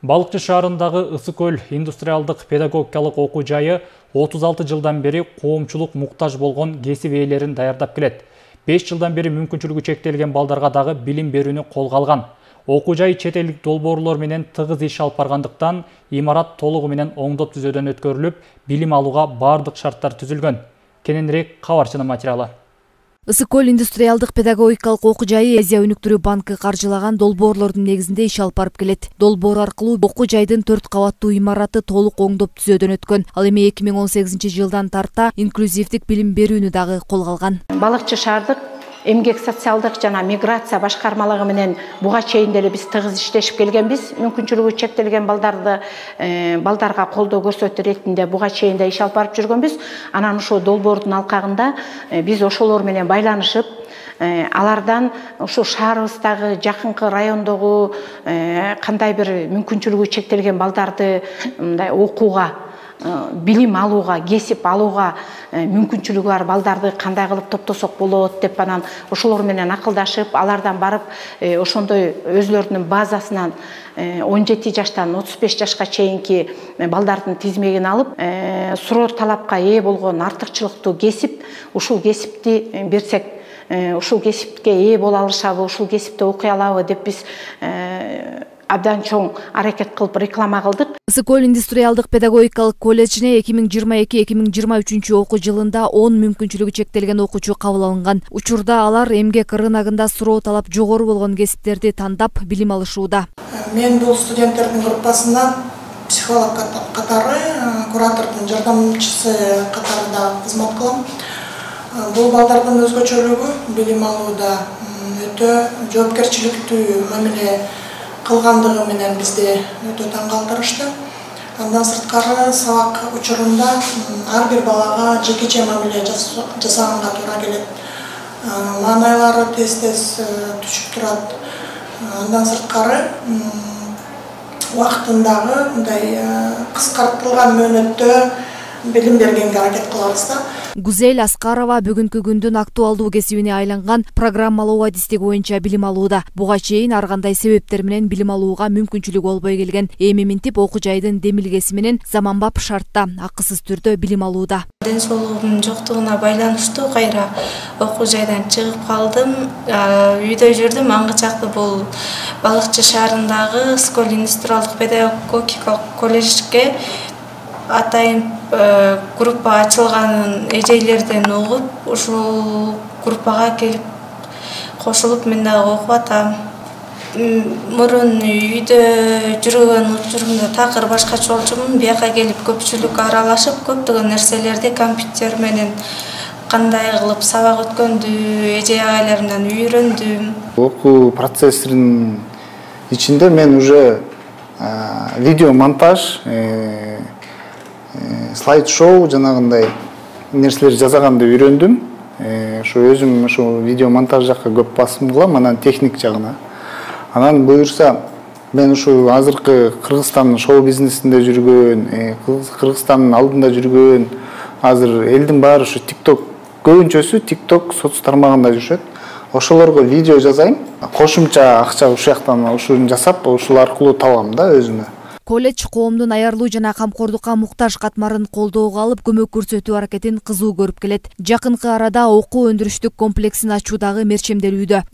Балыкчы шаарындагы Ысыкөл индустриалдык педагогикалык окуу жайы 36 жылдан бери коомчулук муктаж болгон кесип ээлерин даярдап келет. 5 жылдан бери мүмкүнчүлүгү чектелген балдарга дагы билим берүүнү колго алган. Окуу жай чет элдик долбоорлор менен тыгыз иш алып баргандыктан имарат толугу менен оңдоп түзөөдөн өткөрүлүп, билим алууга бардык шарттар түзүлгөн. Кененирээк кабарчынын материалы. Ысыкөл индустриалдык педагогикалык окуу жайы Азия өнүктүрүү банкы каржылаган долбоорлордун негизинде иш алып барып келет. Долбоор аркылуу окуу жайдын 4 кабаттуу имараты толук оңдоп түзөөдөн өткөн. Ал эми 2018 жылдан тарта инклюзивдик билим берүүнү дагы колго алган. Балыкчы шаардык эмгек социалдык жана миграция башкармалыгы менен буга чейин деле биз тыгыз иштешип келгенбиз. Мүмкүнчүлүгү чектелген балдарга колдоо көрсөтүү иретинде буга чейин да иш алып барып жүргөнбүз. Анан ушул долбоордун алкагында биз ошолор менен байланышып, алардан ушу шаарыбыздагы жакынкы райондогу кандай бир мүмкүнчүлүгү чектелген балдарды мындай окууга, билим алууга, кесип алууга мүмкүнчүлүгү бар балдарды кандай кылып топтосок болот деп анан ошолор менен акылдашып, алардан барып ошондой өзлөрүнүн базасынан 17 жаштан 35 жашка чейинки балдардын тизмегин алып, суроо талапка ээ болгон артыкчылыктуу кесип, ушул кесипти берсек, ушул кесипке ээ боло алышабы, ушул кесипте окуй алабы деп биз абдан чоң аракет кылып реклама кылдык. Ысыкөл индустриалдык педагогикалык колледжине 2022-2023 окуу жылында 10 мүмкүнчүлүгү чектелген окуучу кабыл алынган. Учурда алар эмгек рыногунда суроо талап жогору болгон кесиптерди тандап билим алышууда. Мен бул студенттердин группасында психолог катары, куратордун жардамчысы катарында кызмат кылам. Бул балдардын өзгөчөлүгү билим алууда өтө жоопкерчиликтүү мамиле кылгандыгы менен бизди өтө таң калтырышты. Андан сырткары сабак учурунда ар бир балага жекече мамиле жасаганга туура келет. Маанайлары тез-тез түшүп турат. Андан сырткары убактындагы мындай кыскартылган мөөнөттө билим бергенге аракет кылабыз да. Гүзел Аскарова бүгүнкү күндүн актуалдуу кесибине айланган программалоо адистиги боюнча билим алууда. Буга чейин ар кандай себептер менен билим алууга мүмкүнчүлүгү болбой келген. Эми минтип окуу жайдын демилгеси менен заманбап шартта акысыз түрдө билим алууда. Ден соолугумдун жоктугуна байланыштуу кайра окуу жайдан чыгып калдым. Үйдө жүрдүм. Аңгычакты бул Балыкчы шаарындагы Ысыкөл индустриалдык педагогикалык колледжге атайын группа ачылганын эжейлерден угуп, ушул группага келип кошулуп мен дагы окуп атам. Мурун үйдө жүргөн учурумда такыр башкача болчумун. Бияка келип көпчүлүк аралашып, көптөгөн нерселерди компьютер менен кандай кылып сабак өткөндү эже агайларымдан үйрөндүм. Окуу процессинин ичинде мен уже видео монтаж, слайд-шоу жанагындай нерселер жасаганды үйрөндүм. Ошо өзүм ошо видео монтаж жакка көп басым кылам, анан техник жагына. Анан буюрса, мен ушу азыркы Кыргызстандын шоу бизнесинде жүргөн, Кыргызстандын алдында жүргөн, азыр элдин баары ушу TikTok, көбүнчөсү TikTok соц тармагында жүрүшөт. Ошолорго видео жазайм, кошумча акча ушул жактан ушуну жасап, ушул аркылуу табам да өзүмө. Колледж коомдун аярлуу жана камкордукка муктаж катмарын колдоого алып, көмөк көрсөтүү аракетин кызуу көрүп келет. Жакынкы арада окуу өндүрүштүк комплексин ачуу дагы мерчемделүүдө.